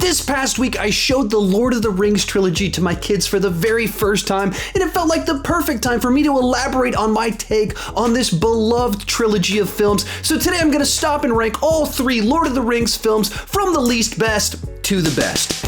This past week, I showed the Lord of the Rings trilogy to my kids for the very first time, and it felt like the perfect time for me to elaborate on my take on this beloved trilogy of films. So today I'm going to stop and rank all three Lord of the Rings films from the least best to the best.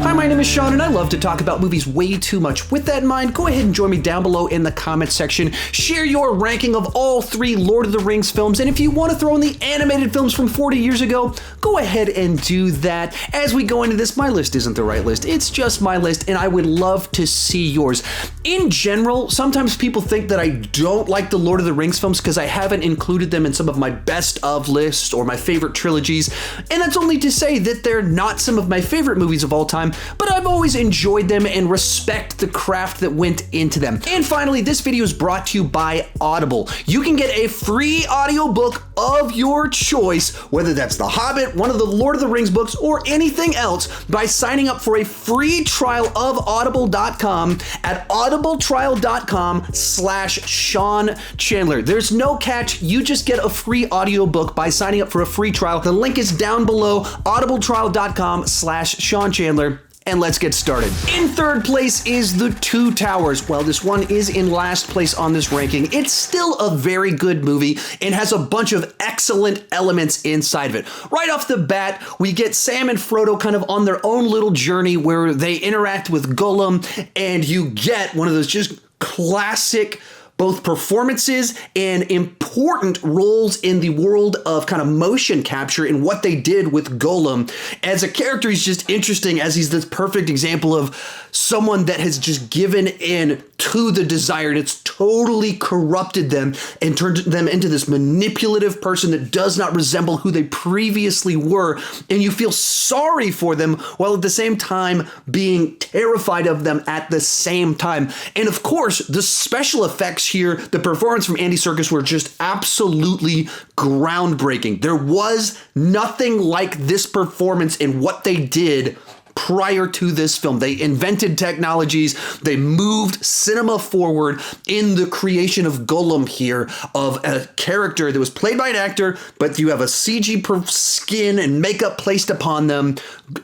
Hi, my name is Sean, and I love to talk about movies way too much. With that in mind, go ahead and join me down below in the comments section. Share your ranking of all three Lord of the Rings films, and if you want to throw in the animated films from 40 years ago, go ahead and do that. As we go into this, my list isn't the right list. It's just my list, and I would love to see yours. In general, sometimes people think that I don't like the Lord of the Rings films because I haven't included them in some of my best of lists or my favorite trilogies, and that's only to say that they're not some of my favorite movies of all time, but I've always enjoyed them and respect the craft that went into them. And finally, this video is brought to you by Audible. You can get a free audiobook of your choice, whether that's The Hobbit, one of the Lord of the Rings books, or anything else, by signing up for a free trial of audible.com at audibletrial.com/Sean Chandler. There's no catch. You just get a free audiobook by signing up for a free trial. The link is down below, audibletrial.com/Sean Chandler. And let's get started. In third place is The Two Towers. While this one is in last place on this ranking, it's still a very good movie and has a bunch of excellent elements inside of it. Right off the bat, we get Sam and Frodo kind of on their own little journey where they interact with Gollum, and you get one of those just classic both performances and important roles in the world of kind of motion capture in what they did with Gollum. As a character, he's just interesting as he's this perfect example of someone that has just given in to the desire, and it's totally corrupted them and turned them into this manipulative person that does not resemble who they previously were. And you feel sorry for them while at the same time being terrified of them at the same time. And of course, the special effects here, the performance from Andy Serkis were just absolutely groundbreaking. There was nothing like this performance in what they did prior to this film. They invented technologies, they moved cinema forward in the creation of Gollum here, of a character that was played by an actor, but you have a CG skin and makeup placed upon them.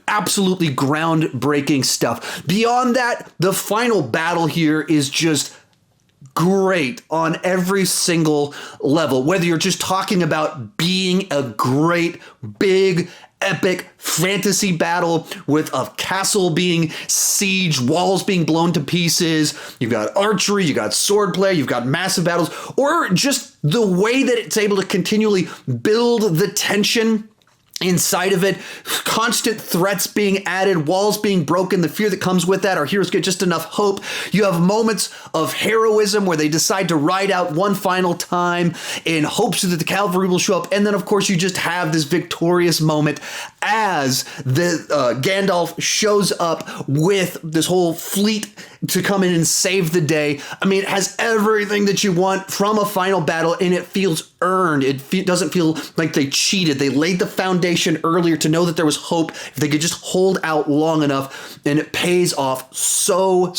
Absolutely groundbreaking stuff. Beyond that, the final battle here is just great on every single level, whether you're just talking about being a great, big, epic fantasy battle with a castle being sieged, walls being blown to pieces. You've got archery, you got swordplay, you've got massive battles, or just the way that it's able to continually build the tension inside of it, constant threats being added, walls being broken, the fear that comes with that. Our heroes get just enough hope. You have moments of heroism where they decide to ride out one final time in hopes that the cavalry will show up. And then, of course, you just have this victorious moment as the Gandalf shows up with this whole fleet to come in and save the day. I mean, it has everything that you want from a final battle, and it feels earned. It doesn't feel like they cheated. They laid the foundation earlier to know that there was hope if they could just hold out long enough, and it pays off so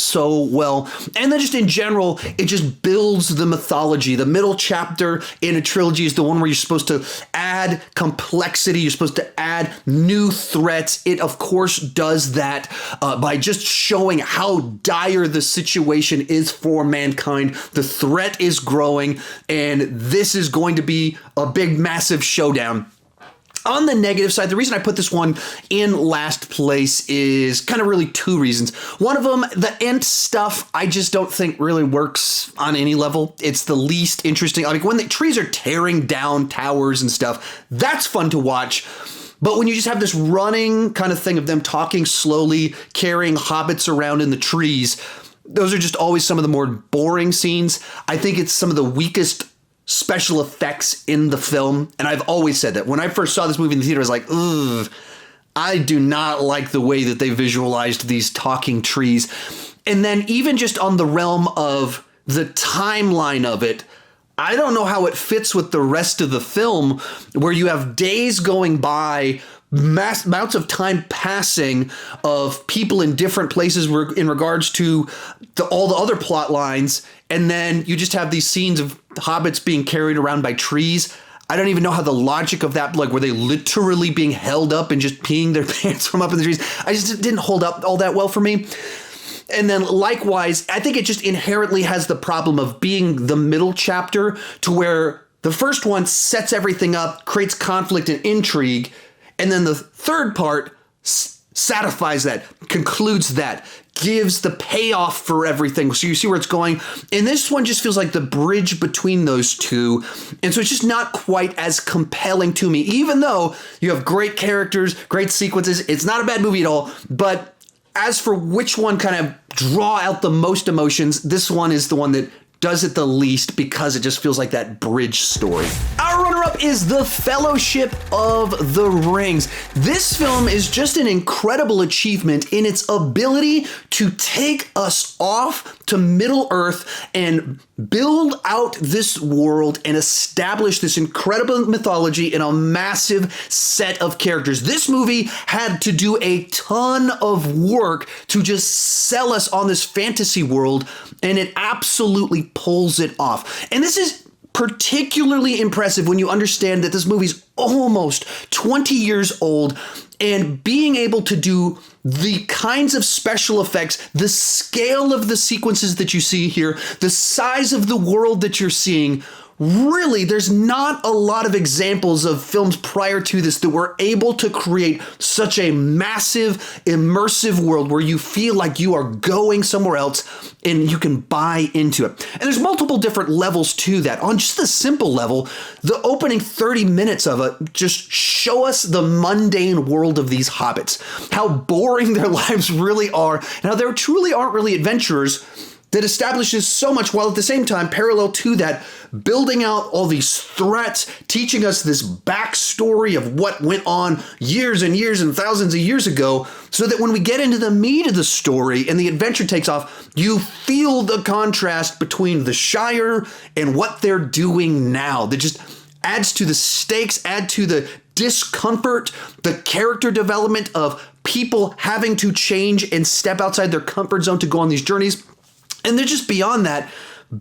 well. And then just in general, it just builds the mythology. The middle chapter in a trilogy is the one where you're supposed to add complexity. You're supposed to add new threats. It, of course, does that by just showing how dire the situation is for mankind. The threat is growing, and this is going to be a big, massive showdown. On the negative side, the reason I put this one in last place is kind of really two reasons. One of them, the Ent stuff, I just don't think really works on any level. It's the least interesting. I mean, when the trees are tearing down towers and stuff, that's fun to watch. But when you just have this running kind of thing of them talking slowly, carrying hobbits around in the trees, those are just always some of the more boring scenes. I think it's some of the weakest special effects in the film. And I've always said that. When I first saw this movie in the theater, I was like, ugh, I do not like the way that they visualized these talking trees. And then even just on the realm of the timeline of it, I don't know how it fits with the rest of the film, where you have days going by, mass amounts of time passing of people in different places in regards to all the other plot lines. And then you just have these scenes of hobbits being carried around by trees. I don't even know how the logic of that, like, were they literally being held up and just peeing their pants from up in the trees? I just didn't hold up all that well for me. And then likewise, I think it just inherently has the problem of being the middle chapter, to where the first one sets everything up, creates conflict and intrigue, and then the third part satisfies that, concludes that, gives the payoff for everything. So you see where it's going. And this one just feels like the bridge between those two. And so it's just not quite as compelling to me, even though you have great characters, great sequences. It's not a bad movie at all. But as for which one kind of draw out the most emotions, this one is the one that does it the least, because it just feels like that bridge story. Our runner-up is The Fellowship of the Rings. This film is just an incredible achievement in its ability to take us off to Middle-earth and build out this world and establish this incredible mythology in a massive set of characters. This movie had to do a ton of work to just sell us on this fantasy world, and it absolutely pulls it off. And this is particularly impressive when you understand that this movie's almost 20 years old, and being able to do the kinds of special effects, the scale of the sequences that you see here, the size of the world that you're seeing. Really, there's not a lot of examples of films prior to this that were able to create such a massive, immersive world where you feel like you are going somewhere else and you can buy into it. And there's multiple different levels to that. On just the simple level, the opening 30 minutes of it just show us the mundane world of these hobbits, how boring their lives really are, and how they truly aren't really adventurers. That establishes so much, while at the same time, parallel to that, building out all these threats, teaching us this backstory of what went on years and years and thousands of years ago, so that when we get into the meat of the story and the adventure takes off, you feel the contrast between the Shire and what they're doing now. That just adds to the stakes, add to the discomfort, the character development of people having to change and step outside their comfort zone to go on these journeys. And they're just beyond that,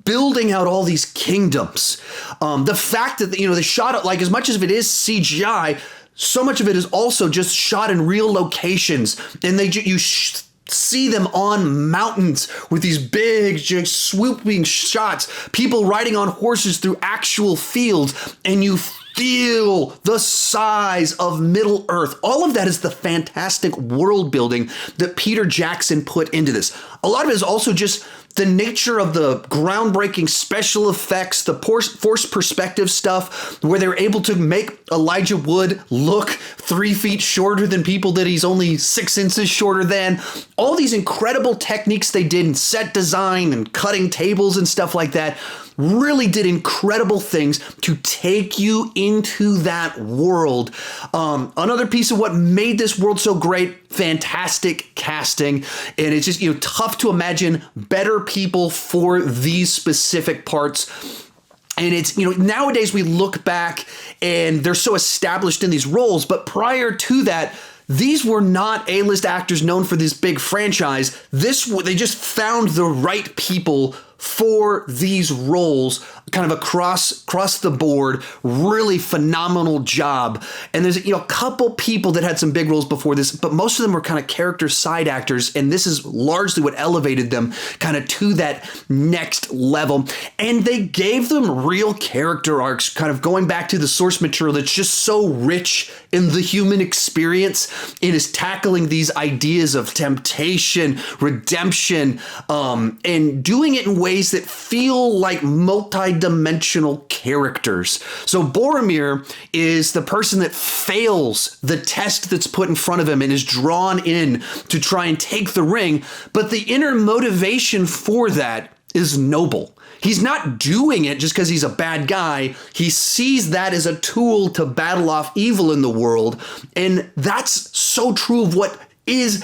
building out all these kingdoms. The fact that, they shot it, like, as much as it is CGI, so much of it is also just shot in real locations. And you see them on mountains with these big, just swooping shots, people riding on horses through actual fields, and you feel the size of Middle Earth. All of that is the fantastic world building that Peter Jackson put into this. A lot of it is also just the nature of the groundbreaking special effects, the forced perspective stuff, where they're able to make Elijah Wood look 3 feet shorter than people that he's only 6 inches shorter than. All these incredible techniques they did in set design and cutting tables and stuff like that really did incredible things to take you into that world. Another piece of what made this world so great, fantastic casting. And it's just, tough to imagine better people for these specific parts. And it's, nowadays we look back and they're so established in these roles, but prior to that, these were not A-list actors known for this big franchise. They just found the right people for these roles, kind of across the board. Really phenomenal job. And there's a couple people that had some big roles before this, but most of them were kind of character side actors, and this is largely what elevated them kind of to that next level. And they gave them real character arcs, kind of going back to the source material that's just so rich in the human experience. It is tackling these ideas of temptation, redemption, and doing it in ways that feel like multi-dimensional characters. So Boromir is the person that fails the test that's put in front of him and is drawn in to try and take the ring, but the inner motivation for that is noble. He's not doing it just because he's a bad guy. He sees that as a tool to battle off evil in the world. And that's so true of what is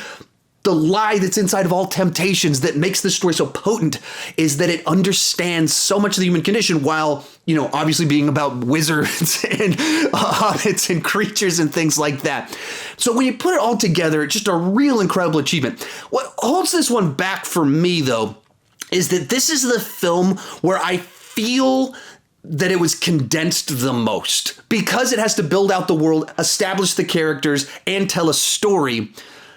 the lie that's inside of all temptations that makes this story so potent, is that it understands so much of the human condition while, obviously being about wizards and hobbits and creatures and things like that. So when you put it all together, it's just a real incredible achievement. What holds this one back for me, though, is that this is the film where I feel that it was condensed the most. Because it has to build out the world, establish the characters, and tell a story,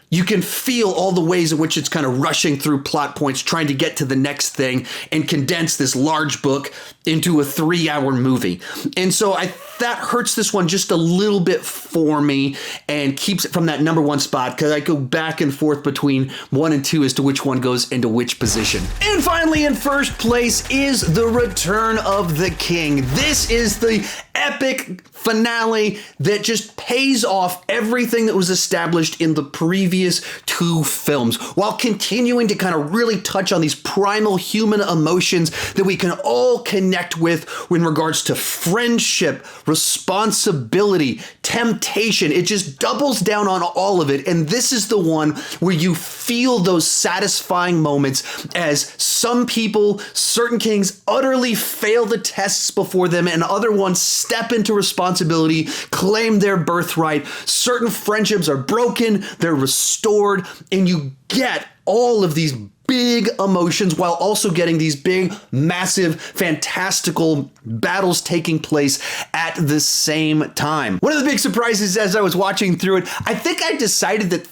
you can feel all the ways in which it's kind of rushing through plot points, trying to get to the next thing and condense this large book into a 3-hour movie. And so that hurts this one just a little bit for me and keeps it from that number 1 spot, because I go back and forth between 1 and 2 as to which one goes into which position. And finally, in first place is The Return of the King. This is the epic finale that just pays off everything that was established in the previous 2 films, while continuing to kind of really touch on these primal human emotions that we can all connect with in regards to friendship, responsibility, temptation. It just doubles down on all of it. And this is the one where you feel those satisfying moments as some people, certain kings, utterly fail the tests before them, and other ones step into responsibility, claim their birthright. Certain friendships are broken, they're restored, and you get all of these big emotions while also getting these big, massive, fantastical battles taking place at the same time. One of the big surprises as I was watching through it, I think I decided that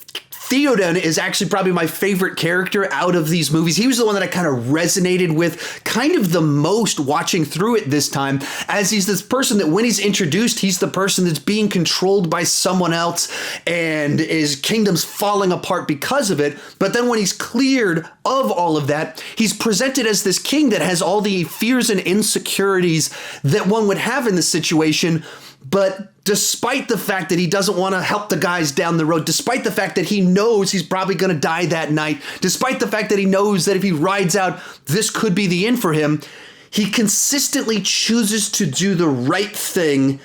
Theoden is actually probably my favorite character out of these movies. He was the one that I kind of resonated with kind of the most watching through it this time, as he's this person that when he's introduced, he's the person that's being controlled by someone else and his kingdom's falling apart because of it. But then when he's cleared of all of that, he's presented as this king that has all the fears and insecurities that one would have in this situation. But despite the fact that he doesn't want to help the guys down the road, despite the fact that he knows he's probably going to die that night, despite the fact that he knows that if he rides out, this could be the end for him, he consistently chooses to do the right thing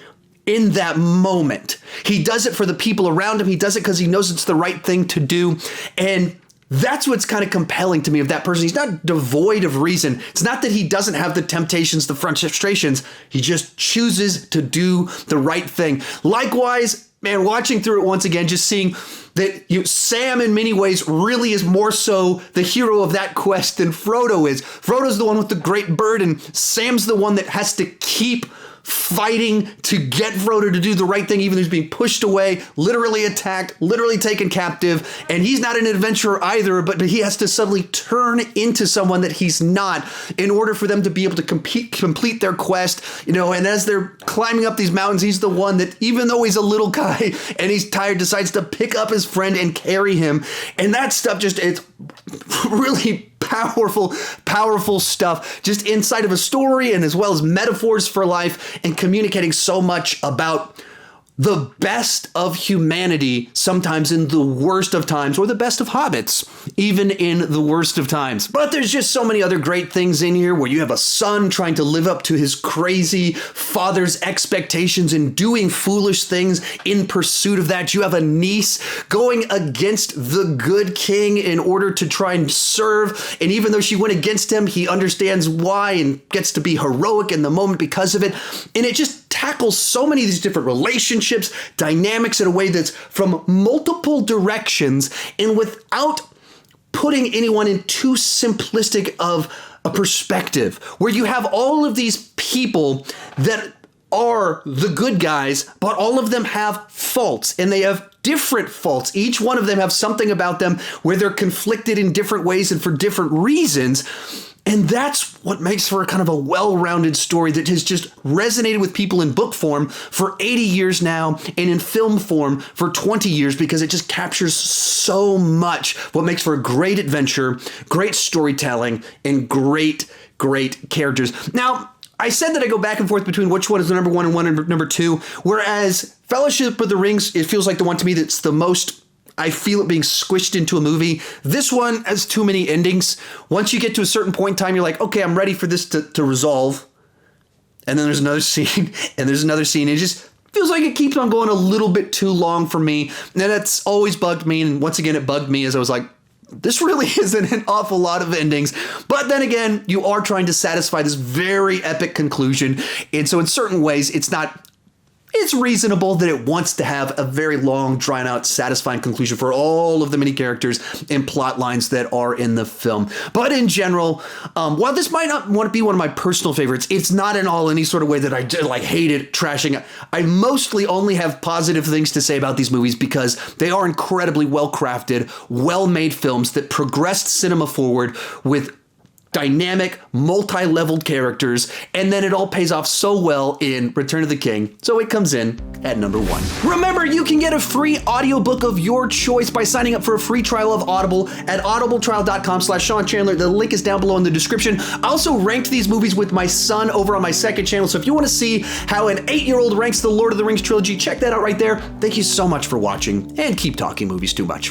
in that moment. He does it for the people around him. He does it because he knows it's the right thing to do. And that's what's kind of compelling to me of that person. He's not devoid of reason. It's not that he doesn't have the temptations, the frustrations. He just chooses to do the right thing. Likewise, man, watching through it once again, just seeing that Sam in many ways really is more so the hero of that quest than Frodo is. Frodo's the one with the great burden. Sam's the one that has to keep fighting to get Frodo to do the right thing, even though he's being pushed away, literally attacked, literally taken captive. And he's not an adventurer either, but he has to suddenly turn into someone that he's not in order for them to be able to complete their quest. And as they're climbing up these mountains, he's the one that, even though he's a little guy and he's tired, decides to pick up his friend and carry him. And that stuff it's really powerful stuff just inside of a story, and as well as metaphors for life, and communicating so much about the best of humanity, sometimes in the worst of times, or the best of hobbits, even in the worst of times. But there's just so many other great things in here where you have a son trying to live up to his crazy father's expectations and doing foolish things in pursuit of that. You have a niece going against the good king in order to try and serve. And even though she went against him, he understands why and gets to be heroic in the moment because of it. And it just tackles so many of these different relationships, dynamics in a way that's from multiple directions, and without putting anyone in too simplistic of a perspective, where you have all of these people that are the good guys, but all of them have faults, and they have different faults. Each one of them have something about them where they're conflicted in different ways and for different reasons. And that's what makes for a kind of a well-rounded story that has just resonated with people in book form for 80 years now and in film form for 20 years, because it just captures so much what makes for a great adventure, great storytelling, and great characters. Now, I said that I go back and forth between which one is the number 1 and number 2, whereas Fellowship of the Rings, it feels like the one to me that's the most, I feel it being squished into a movie. This one has too many endings. Once you get to a certain point in time, you're like, okay, I'm ready for this to resolve. And then there's another scene, and there's another scene. It just feels like it keeps on going a little bit too long for me. And that's always bugged me. And once again, it bugged me as I was like, this really isn't an awful lot of endings. But then again, you are trying to satisfy this very epic conclusion. And so in certain ways, it's it's reasonable that it wants to have a very long, drawn out, satisfying conclusion for all of the many characters and plot lines that are in the film. But in general, while this might not want to be one of my personal favorites, it's not in all any sort of way that I like hate it, trashing it. I mostly only have positive things to say about these movies because they are incredibly well-crafted, well-made films that progressed cinema forward with dynamic, multi-leveled characters, and then it all pays off so well in Return of the King, so it comes in at number 1. Remember, you can get a free audiobook of your choice by signing up for a free trial of Audible at audibletrial.com/Sean Chandler. The link is down below in the description. I also ranked these movies with my son over on my second channel, so if you want to see how an 8-year-old ranks the Lord of the Rings trilogy, check that out right there. Thank you so much for watching, and keep talking movies too much.